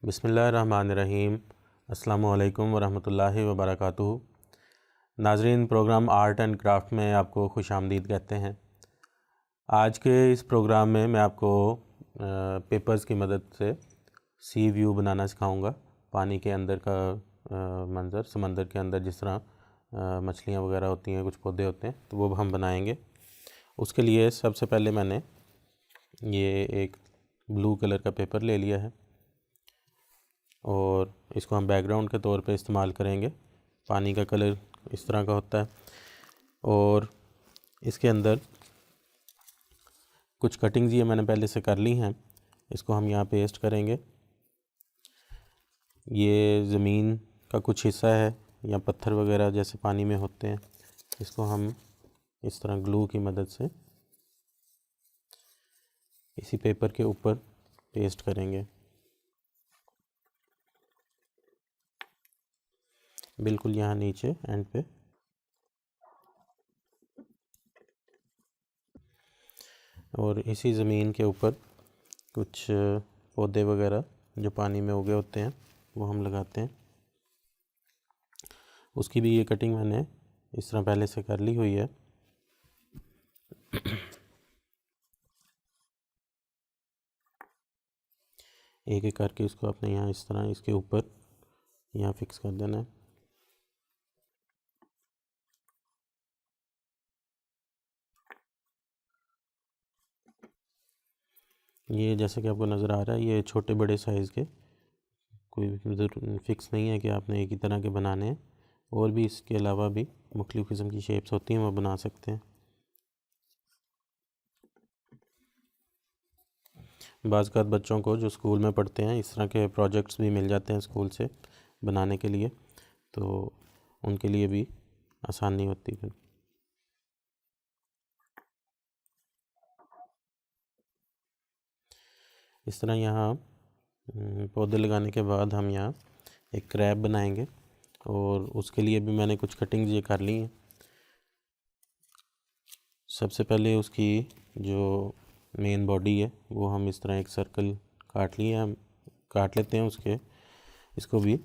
बिस्मिल्लाहिर्रहमानिर्रहीम। अस्सलामुअलैकुम वरहमतुल्लाहि वबरकातुहू। नाज़रीन, प्रोग्राम आर्ट एंड क्राफ़्ट में आपको खुशामदीद कहते हैं। आज के इस प्रोग्राम में मैं आपको पेपर्स की मदद से सी व्यू बनाना सिखाऊंगा। पानी के अंदर का मंज़र, समंदर के अंदर जिस तरह मछलियाँ वगैरह होती हैं, कुछ पौधे होते हैं, तो वो हम बनाएंगे। उसके लिए सबसे पहले मैंने ये एक ब्लू कलर का पेपर ले लिया है और इसको हम बैकग्राउंड के तौर पे इस्तेमाल करेंगे। पानी का कलर इस तरह का होता है और इसके अंदर कुछ कटिंग्स ये मैंने पहले से कर ली हैं। इसको हम यहाँ पेस्ट करेंगे। ये ज़मीन का कुछ हिस्सा है या पत्थर वगैरह जैसे पानी में होते हैं, इसको हम इस तरह ग्लू की मदद से इसी पेपर के ऊपर पेस्ट करेंगे, बिल्कुल यहाँ नीचे एंड पे। और इसी ज़मीन के ऊपर कुछ पौधे वगैरह जो पानी में उगे होते हैं वो हम लगाते हैं। उसकी भी ये कटिंग मैंने इस तरह पहले से कर ली हुई है। एक एक करके इसको अपने यहाँ इस तरह इसके ऊपर यहाँ फिक्स कर देना है। ये जैसे कि आपको नज़र आ रहा है, ये छोटे बड़े साइज़ के कोई फिक्स नहीं है कि आपने एक ही तरह के बनाने हैं, और भी इसके अलावा भी मुख्तलिफ़ किस्म की शेप्स होती हैं, वो बना सकते हैं। बाज़ औक़ात बच्चों को जो स्कूल में पढ़ते हैं इस तरह के प्रोजेक्ट्स भी मिल जाते हैं स्कूल से बनाने के लिए, तो उनके लिए भी आसानी होती है। इस तरह यहाँ पौधे लगाने के बाद हम यहाँ एक क्रैब बनाएंगे और उसके लिए भी मैंने कुछ कटिंग्स ये कर ली हैं। सबसे पहले उसकी जो मेन बॉडी है वो हम इस तरह एक सर्कल काट लेते हैं उसके। इसको भी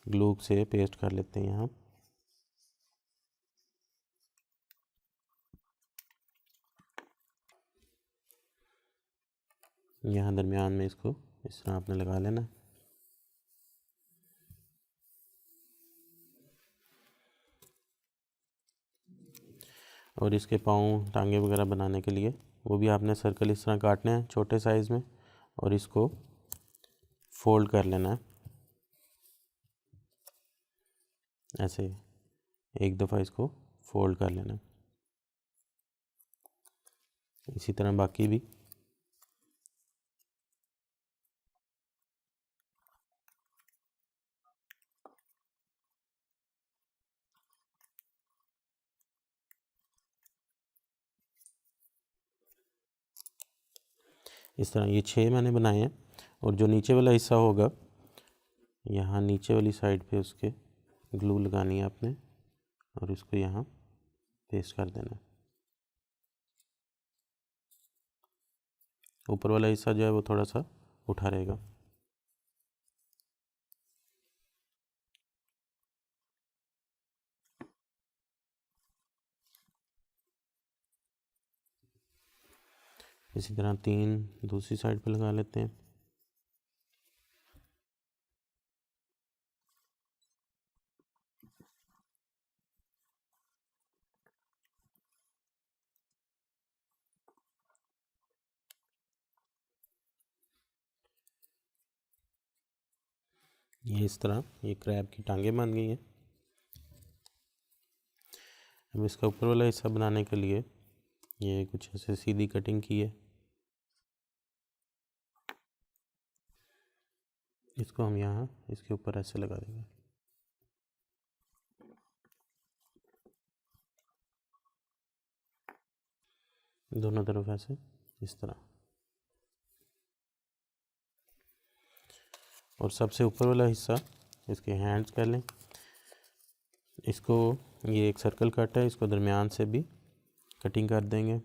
ग्लू से पेस्ट कर लेते हैं यहाँ। यहाँ दरमियान में इसको इस तरह आपने लगा लेना। और इसके पाँव टांगे वगैरह बनाने के लिए वो भी आपने सर्कल इस तरह काटने हैं छोटे साइज़ में, और इसको फोल्ड कर लेना है ऐसे। एक दफ़ा इसको फोल्ड कर लेना। इसी तरह बाकी भी। इस तरह ये 6 मैंने बनाए हैं। और जो नीचे वाला हिस्सा होगा, यहाँ नीचे वाली साइड पे उसके ग्लू लगानी है आपने और इसको यहाँ पेस्ट कर देना है। ऊपर वाला हिस्सा जो है वो थोड़ा सा उठा रहेगा। इसी तरह 3 दूसरी साइड पे लगा लेते हैं। ये इस तरह ये क्रैब की टांगें बन गई हैं। अब इसका ऊपर वाला हिस्सा बनाने के लिए ये कुछ ऐसे सीधी कटिंग की है। इसको हम यहाँ इसके ऊपर ऐसे लगा देंगे। दोनों तरफ ऐसे इस तरह। और सबसे ऊपर वाला हिस्सा इसके हैंड्स कर लें। इसको ये एक सर्कल कट है, इसको दरमियान से भी कटिंग कर देंगे।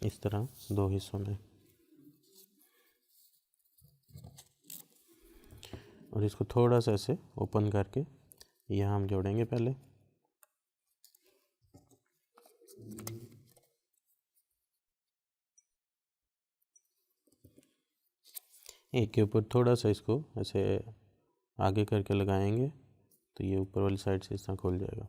इस तरह दो हिस्सों में, और इसको थोड़ा सा ऐसे ओपन करके यहाँ हम जोड़ेंगे पहले। एक के ऊपर थोड़ा सा इसको ऐसे आगे करके लगाएंगे तो ये ऊपर वाली साइड से इस तरह खुल जाएगा।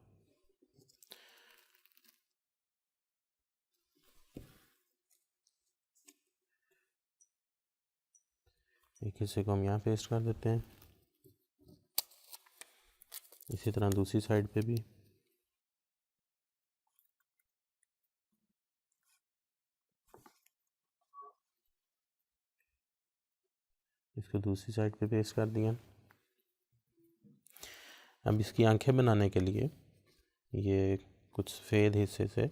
एक हिस्से को हम यहाँ पेस्ट कर देते हैं, इसी तरह दूसरी साइड पे भी। इसको दूसरी साइड पे पेस्ट कर दिया। अब इसकी आंखें बनाने के लिए ये कुछ सफ़ेद हिस्से से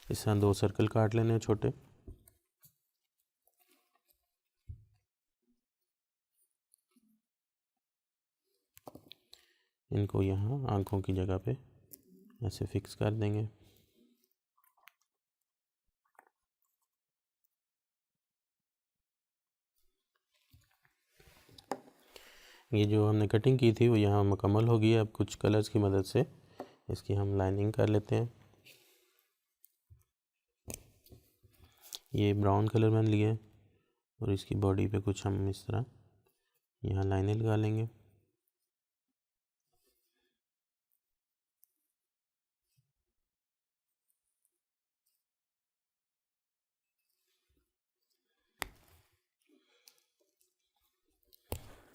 इस तरह दो सर्कल काट लेने हैं छोटे। इनको यहाँ आंखों की जगह पे ऐसे फिक्स कर देंगे। ये जो हमने कटिंग की थी वो यहाँ मुकम्मल हो गई है। अब कुछ कलर्स की मदद से इसकी हम लाइनिंग कर लेते हैं। ये ब्राउन कलर मैंने लिया है और इसकी बॉडी पे कुछ हम इस तरह यहाँ लाइनें लगा लेंगे।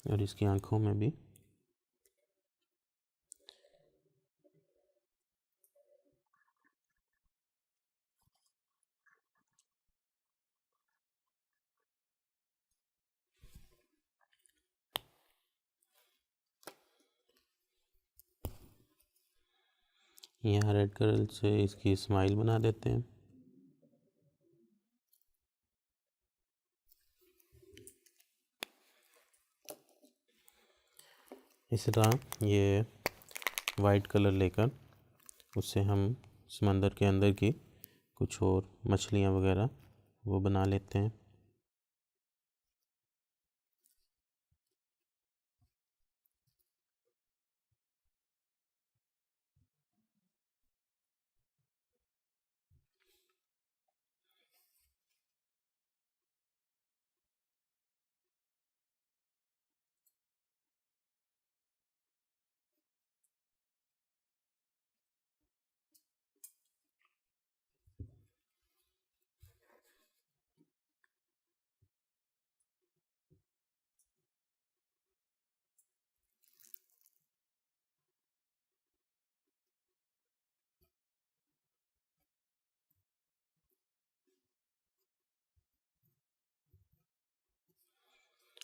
और इसकी आंखों में भी यहाँ रेड कलर से इसकी स्माइल बना देते हैं। इसी तरह ये वाइट कलर लेकर उससे हम समंदर के अंदर की कुछ और मछलियाँ वगैरह वो बना लेते हैं।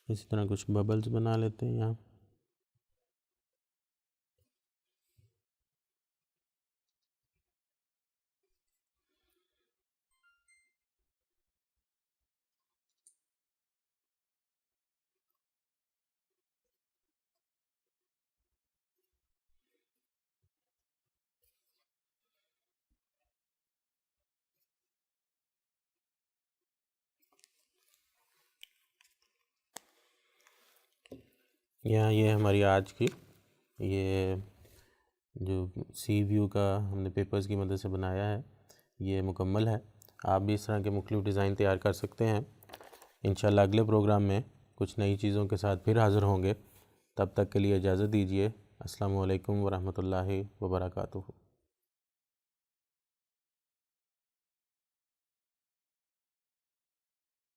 इसी तरह कुछ बबल्स बना लेते हैं यहाँ। यहाँ ये हमारी आज की ये जो सी व्यू का हमने पेपर्स की मदद से बनाया है ये मुकम्मल है। आप भी इस तरह के मुख्तलिफ डिज़ाइन तैयार कर सकते हैं। इंशाल्लाह अगले प्रोग्राम में कुछ नई चीज़ों के साथ फिर हाज़िर होंगे। तब तक के लिए इजाज़त दीजिए। अस्सलामु अलैकुम वरहमतुल्लाहि वबरकातुहू।